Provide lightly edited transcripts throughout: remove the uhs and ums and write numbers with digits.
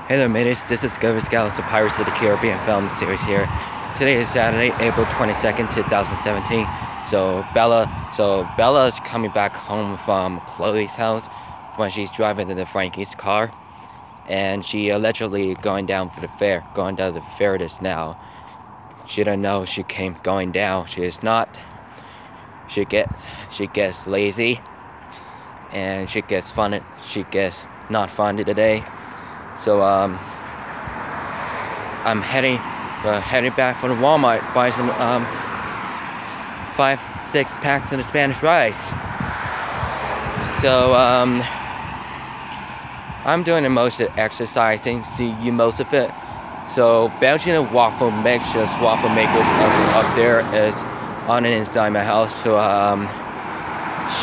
Hey there, mateys. This is Discovery Scouts, a Pirates of the Caribbean film series here. Today is Saturday, April 22nd, 2017. So Bella is coming back home from Chloe's house when she's driving in Frankie's car, and she allegedly going down to the fair just now. She don't know she came going down. She is not. She gets lazy, and she gets funded. She gets not funded today. So I'm heading back from Walmart, buy some 5-6 packs of the Spanish rice. So I'm doing the most of exercising, see you most of it. So Belgian waffle makers up there is on and inside my house. So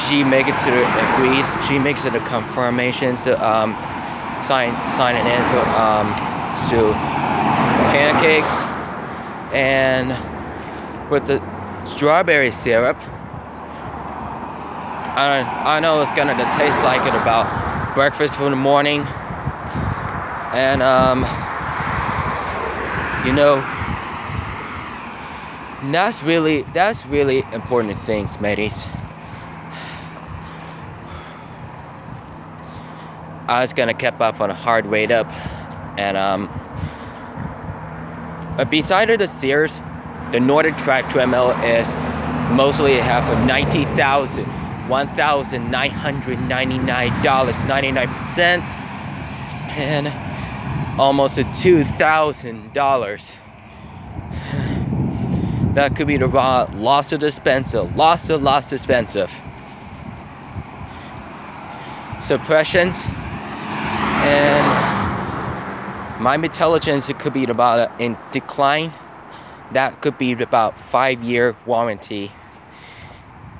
she make it to the agreed. She makes it a confirmation. So sign it in to pancakes and with the strawberry syrup. I know it's gonna taste like it about breakfast for the morning, and you know, that's really important things, mateys. I was gonna keep up on a hard weight up, and beside of the Sears, the Nordic Track treadmill is mostly half of $1,999.99, and almost $2,000. That could be the raw lots of expensive. Suppressions. And my intelligence, it could be about in decline. That could be about 5-year warranty.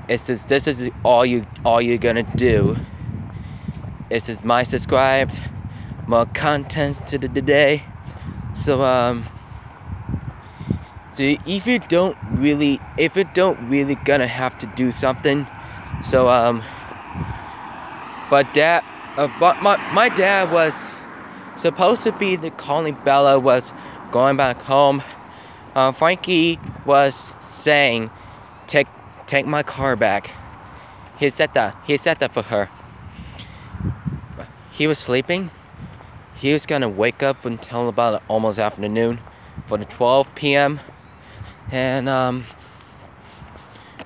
This is all you're gonna do. This is my subscribed, more contents to the day. So so if you don't really gonna have to do something. So but my dad was supposed to be calling Bella was going back home. Frankie was saying, take my car back. He said that for her. He was sleeping. He was gonna wake up until about almost afternoon for the 12 p.m. and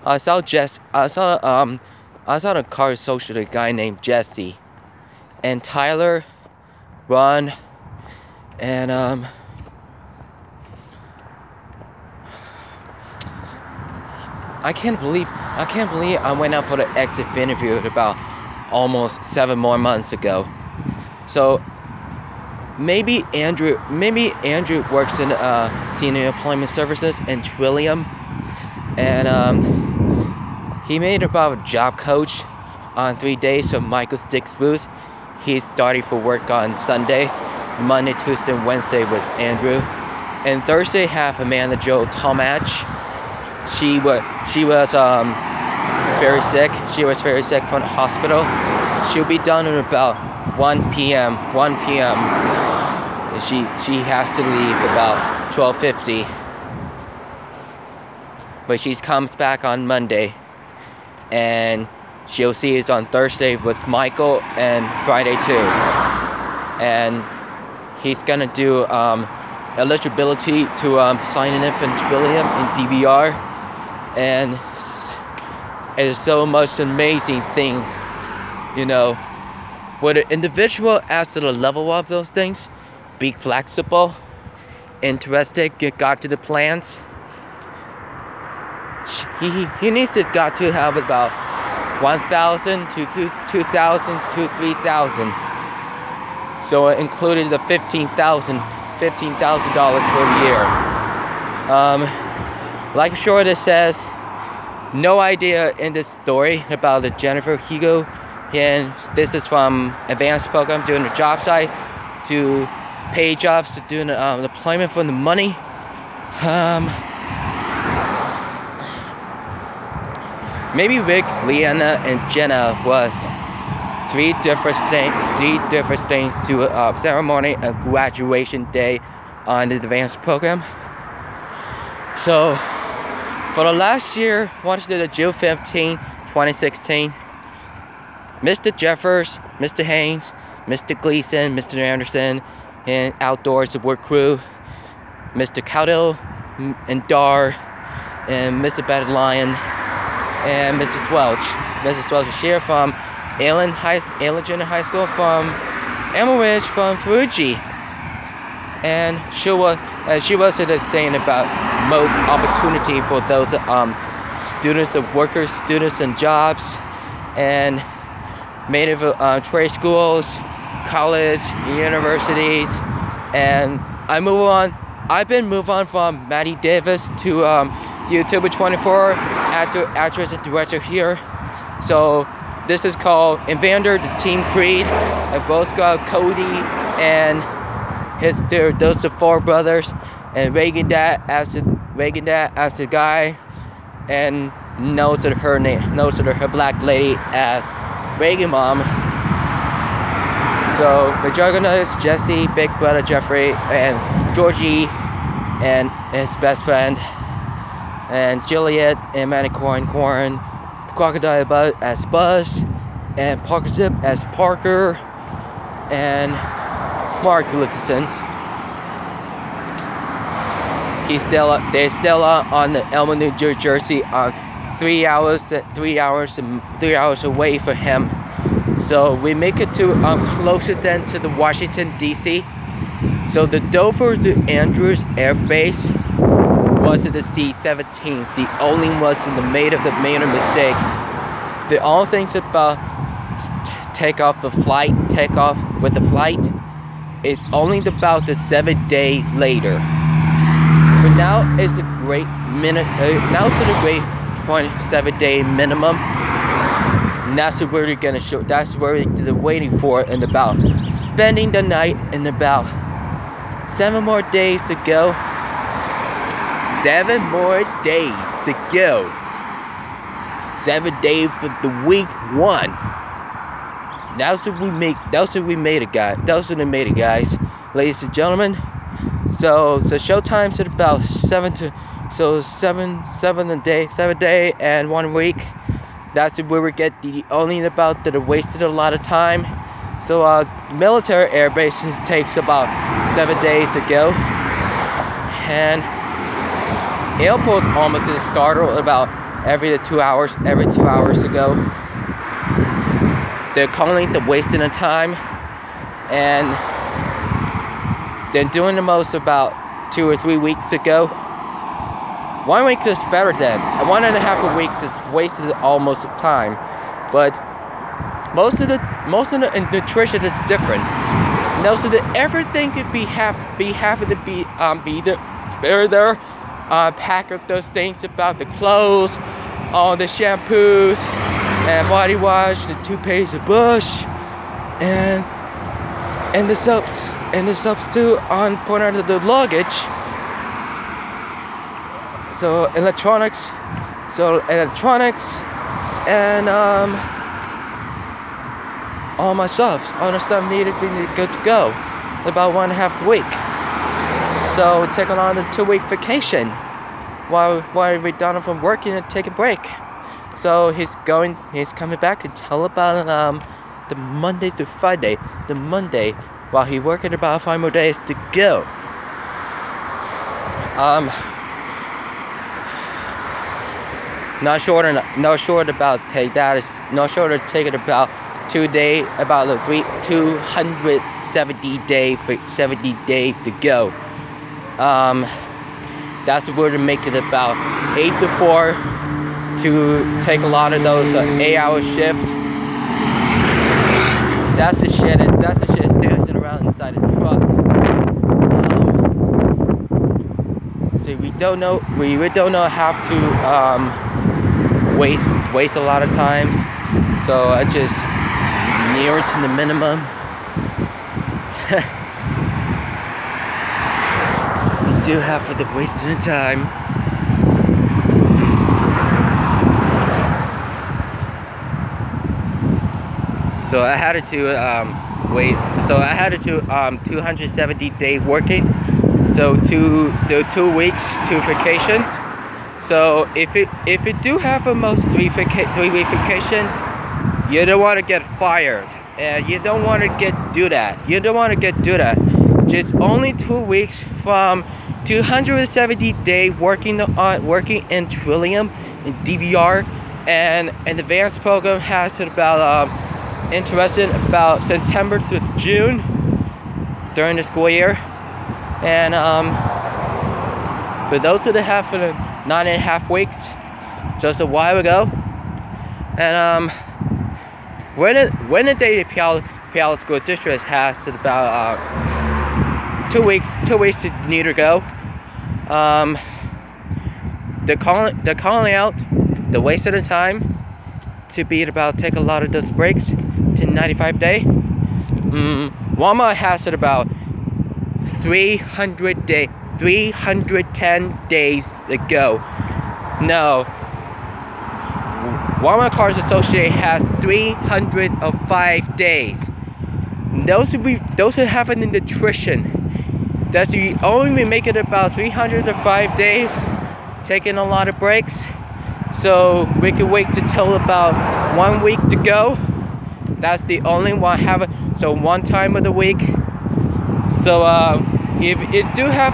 I saw the car social a guy named Jesse and Tyler, Ron, and I can't believe I went out for the exit interview about almost 7 more months ago. So maybe Andrew works in senior employment services in Trillium, and he made about a job coach on 3 days of Michael Stick's booth. He's starting for work on Sunday, Monday, Tuesday, and Wednesday with Andrew. And Thursday, have Amanda Jo Tomach. She was very sick. She was very sick from the hospital. She'll be done at about 1 p.m. She has to leave about 12:50. But she comes back on Monday, and she'll see us on Thursday with Michael, and Friday too. And he's gonna do eligibility to signing in for Trillium in DVR, and there's so much amazing things, you know. With an individual as to the level of those things, be flexible, interested, got to the plans. He needs to got to have about 1,000 to 2,000 to 3,000. So it included the $15,000 per year. Like Shorta says, no idea in this story about the Jennifer Hugo, and this is from advanced program doing the job site to pay jobs to doing the deployment for the money. Maybe Rick, Leanna, and Jenna was three different things to a ceremony and graduation day on the advanced program. So for the last year, once to the June 15, 2016, Mr. Jeffers, Mr. Haynes, Mr. Gleason, Mr. Anderson, and outdoors the work crew, Mr. Cowdill and Dar, and Mr. Bad Lion, and Mrs. Welch. Mrs. Welch is here from Allen Junior High School, from Emerald Ridge, from Fuji. And she was saying about most opportunity for those students and workers, students and jobs, and made of trade schools, college, universities. And I've been moved on from Maddie Davis to YouTuber 24, actress and director here. So this is called Evander, the Team Creed, and both got Cody and those the four brothers, and Reagan dad as the guy, and knows that her black lady as Reagan mom. So the Juggernauts, Jesse, Big Brother Jeffrey, and Georgie, and his best friend, and Juliet, and Manicorn Corn, Crocodile Buzz as Buzz, and Parker Zip as Parker, and Mark Lucasons. They're still on the Elma, New Jersey, 3 hours away from him. So we make it to closer than to the Washington D.C. So the Dover to Andrews Air Base was in the C-17s. The only ones in the made of mistakes. The only things about takeoff with the flight is only about the 7 days later. But now it's a great minute. Now it's a great 27-day minimum. And that's what we're gonna show. That's where they're waiting for, and about spending the night, and about 7 more days to go. 7 more days to go. 7 days for the week 1. That's what we make. That's what we made it, guys. That's what they made it, guys. Ladies and gentlemen. So showtime's at about 7 day and 1 week. That's where we get the only about that are wasted a lot of time. So military air base takes about 7 days to go, and airport's almost in startle about every 2 hours to go. They're calling the wasting of time, and they're doing the most about 2 or 3 weeks to go. 1 week is better than 1.5 weeks is wasted almost of time, but most of the nutrition is different. No, so that everything could be having to be there. Pack up those things about the clothes, all the shampoos and body wash, the toothpaste, the brush, and the soaps too on point out of the luggage. So electronics, and all my stuff, all the stuff needed to be good to go. About 1.5 week. So taking on a 2-week vacation while we're done from working and take a break. So he's coming back and tell about the Monday through Friday. The Monday while he working about 5 more days to go. Not short about take that is not short of taking about 2 days, about the 270 days to go. That's where to make it about 8 to 4 to take a lot of those 8-hour shift. That's the shit dancing around inside the truck. So we don't know how to waste a lot of times. So I just near it to the minimum. We do have for the wasting of time. So I had to wait. So I had to do 270 day working. So 2 weeks, 2 vacations. So if it do have almost 3 week vacation, you don't want to get fired, and you don't want to do that. You don't want to do that. Just only 2 weeks from 270 day working in Trillium in DVR, and an advanced program has about interested about September to June during the school year, and for those who have for the 9.5 weeks just a while ago, and when the day Puyallup School District has about 2 weeks to need to go. They're calling out the waste of the time to be about take a lot of those breaks to 95 day. Walmart has it about 310 days ago. No, Walmart Cars Association has 305 days. Those who have an nutrition, that's you only make it about 305 days, taking a lot of breaks. So we can wait until about 1 week to go. That's the only one so one time of the week. So if it do have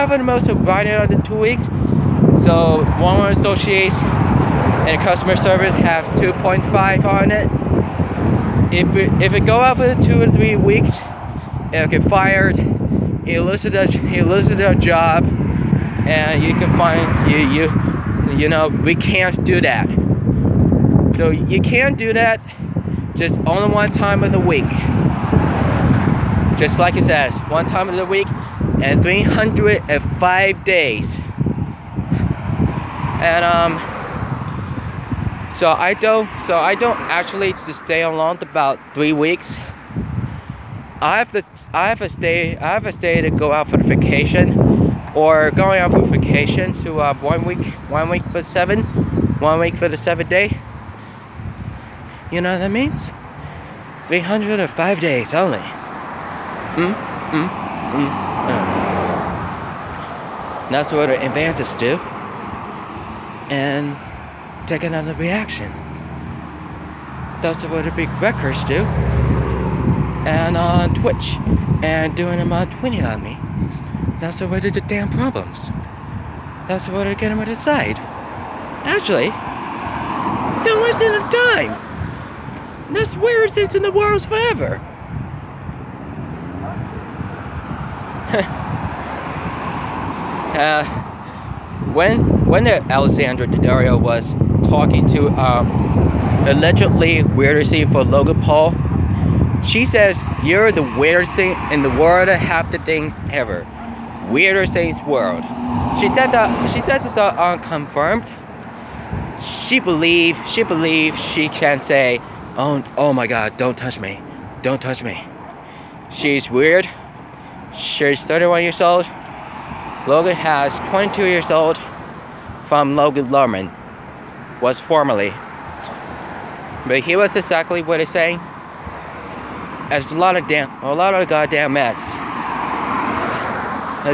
the most of riding on the 2 weeks, so Walmart Association and customer service have 2.5 on it. If it go out for the 2 or 3 weeks, it'll get fired. He loses their job, and you can find you know, we can't do that. So you can't do that. Just only one time of the week. Just like it says, one time of the week and 305 days. And so I don't actually just stay along about 3 weeks. I have to stay to go out for the vacation, or going out for vacation to 1 week for 7, 1 week for the 7 day. You know what that means? 305 days only. That's what the advances do. And take another reaction. That's what the big records do. And on Twitch, and doing them on tweeting on me. That's what the damn problems. That's what they're getting on the side. Actually, don't waste any time. That's weirdest things in the world forever. When Alessandra Daddario was talking to allegedly weirdest thing for Logan Paul, she says, "You're the weirdest thing in the world, half the things ever. Weirdest things world." She said that unconfirmed. She believes she can say, oh my God, don't touch me. Don't touch me. She's weird. She's 31 years old. Logan has 22 years old from Logan Lerman. Was formerly. But he was exactly what he's saying. As a lot of goddamn mess.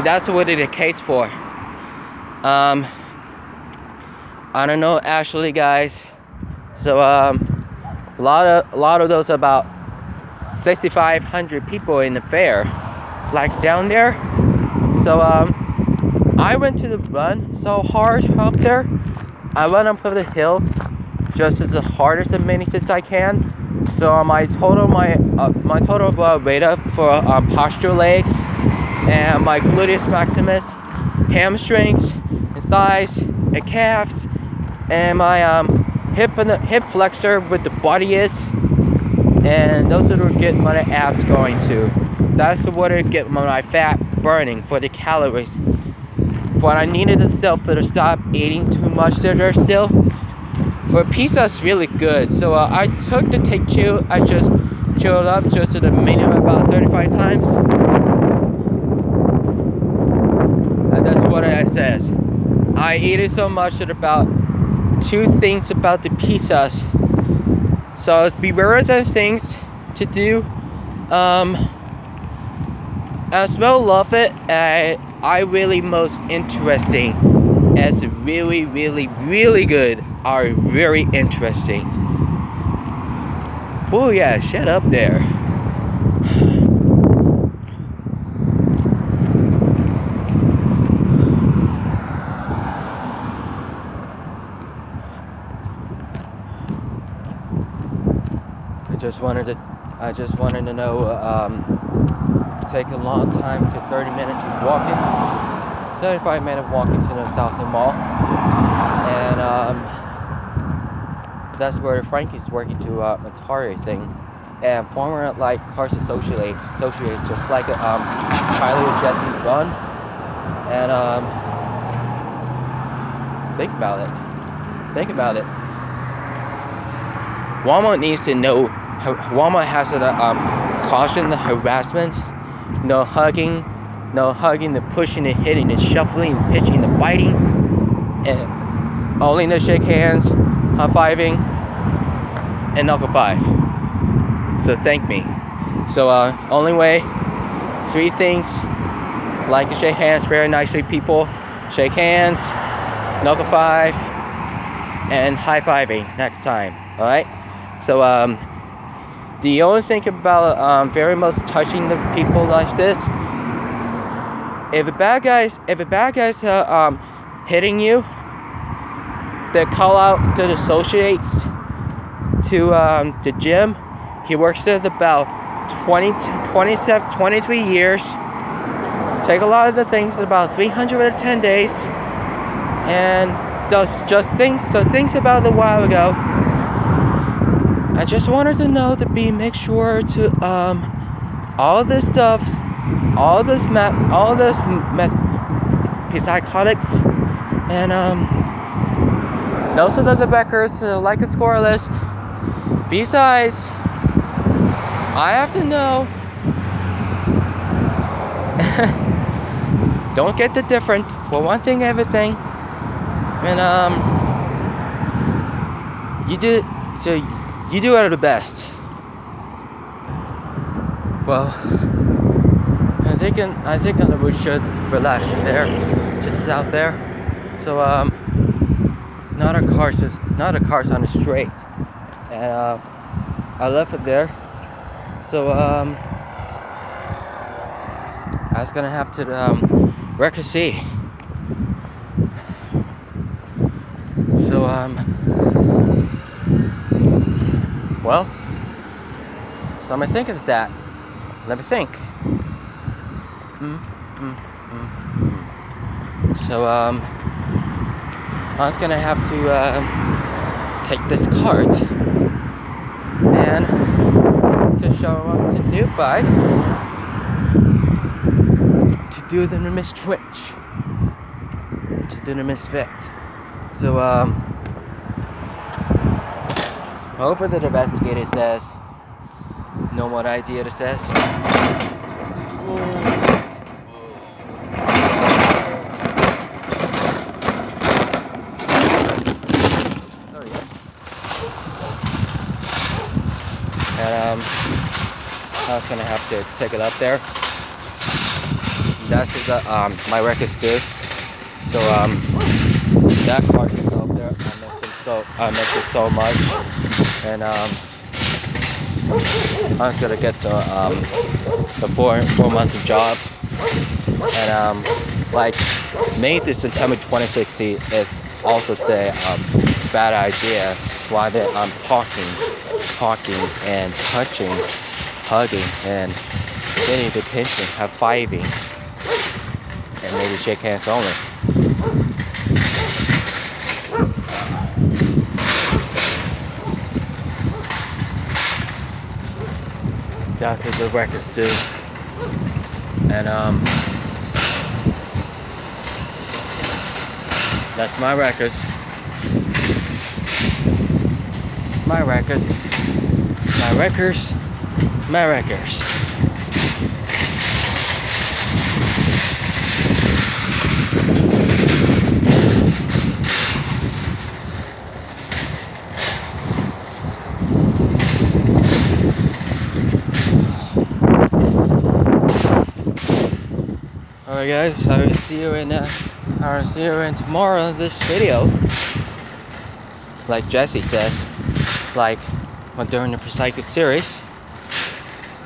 That's what it's the case for. I don't know, actually, guys. So a lot of those about 6,500 people in the fair, like down there. So I went to the run so hard up there. I went up the hill just as hard as many as I can. So my total weight up for posture legs and my gluteus maximus, hamstrings, and thighs, and calves, and my hip flexor with the body is, and those are what get my abs going too. That's what I get my fat burning for the calories. But I needed to stop eating too much there still. For pizza's really good, so I took the take chew. I just chilled up just to the minimum about 35 times. And that's what it says. I ate it so much that about 2 things about the pizzas So beware of the things to do. I smell love it. I really most interesting. As really, really, really good are very interesting. Oh yeah, shut up there. I just wanted to know, take a long time to 30 minutes walking, 35 minutes walking to the Southland Mall, and that's where Frankie's working to Atari thing, and former like Cars Associates just like Kylie and Jesse's run, and think about it. Walmart needs to know. Walmart has to caution the harassment, no hugging, the pushing, the hitting, the shuffling, the pitching, the biting, and only to shake hands, high-fiving, and knuckle five. So thank me. So only way, 3 things: like to shake hands very nicely, people. Shake hands, knuckle five, and high-fiving next time. All right. So the only thing about very much touching the people like this, if a bad guy's hitting you, they call out to the associates to the gym. He works there about 23 years. Take a lot of the things about 310 days, and just things about a while ago. I just wanted to know to make sure to all this stuffs, all this psychotics, and those are the backers like a score list. Besides, I have to know. Don't get the different for one thing, everything, and you do so. You do it the best. Well, I think we should relax in there, just out there. So not a car's on the straight, and I left it there. So I was gonna have to wreck a C. So well, so let me think of that. Let me think. So I was gonna have to take this card and to show up to Dubai to do the misfit. So hopefully the investigator says no more idea to says. Sorry. And I was gonna have to take it up there. That's the my record's good. So that card is up there. I miss it so much, and I was gonna get to the 4 months job, and like May to September 2060 is also the bad idea. Why they're talking and touching, hugging, and getting the attention, high-fiving, and maybe shake hands only. That's what the records do, and that's my records. My records. Alright guys, I will see you in tomorrow this video. Like Jesse says, like during the Psychic series.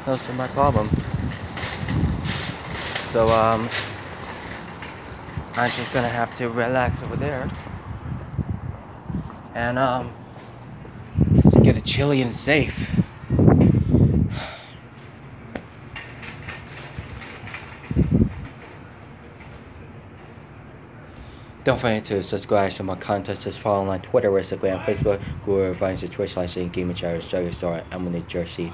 Those are my problems. So I'm just gonna have to relax over there. And just get it chilly and safe. Don't forget to subscribe to my content. Just follow on Twitter, Instagram, Facebook, Google, Vine, Twitch, Livestream, Gaming Chatters, Jugger Store, Emily Jersey,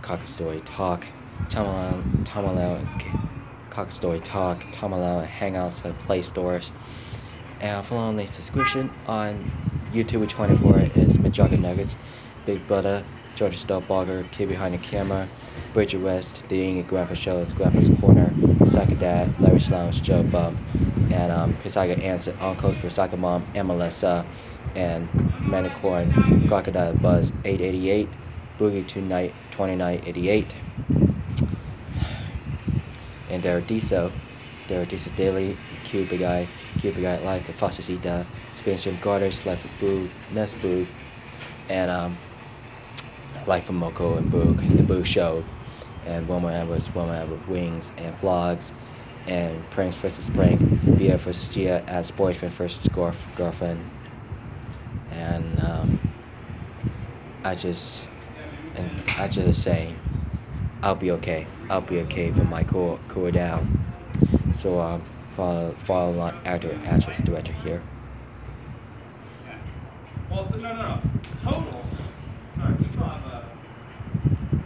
Cock Story Talk, Tamalau, Cock Story Talk, Tamalau, Hangouts, and Play Stores. And follow on the subscription on YouTube 24 is Majogga Nuggets, Big Buddha, Georgia Star Blogger, Kid Behind the Camera, Bridget West, The Ingrid Grandpa Show, is Grandpa's Corner, Pisaka Dad, Larry Lounge, Joe Bump, and Pisaka Aunts and Uncles, Pisaka Mom, and Melissa, and Manicorn, Crocodile Buzz 888, Boogie Tonight 2988, and Deradiso Daily, Cuba Guy Life, The Fossilita, Expansion Garters, Life of Boo, Nest Boo, and Life of Moko and Boog, The Boo Show, and Woman Edwards, Wings, and Vlogs, and Pranks vs. Prank, Bia vs. Gia as boyfriend versus girlfriend, and I just say I'll be okay for my cool down. So follow on actress director here. Well, no. Total. Sorry, we still have 5 left.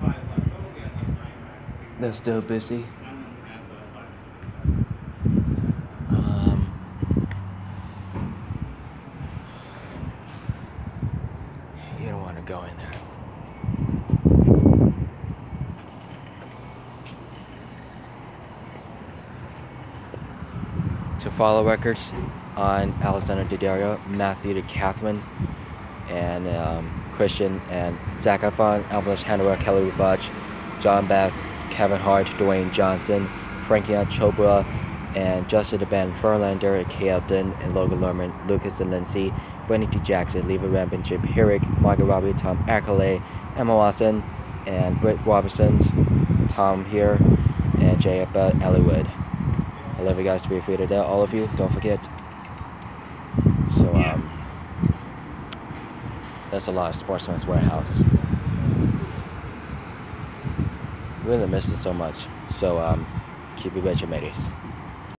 Total, we have like 9 back. They're still busy. You don't want to go in there. To follow records on Alexander Daddario, Matthew to Catherine, and Christian, and Zac Efron, Albert Handler, Kelly Butch, John Bass, Kevin Hart, Dwayne Johnson, Frankie Chopra, and Justin Ben Furlander, Kay Upton, and Logan Lerman, Lucas and Lindsay, Brandy T. Jackson, Leva Rampin, Jim Herrick, Margaret Robbie, Tom Ackerley, Emma Watson, and Britt Robertson, Tom here, and Jay Ellywood. I love you guys. Feel free to do all of you. Don't forget. So there's a lot of Sportsman's Warehouse. Really missed it so much. So keep it with your mateys.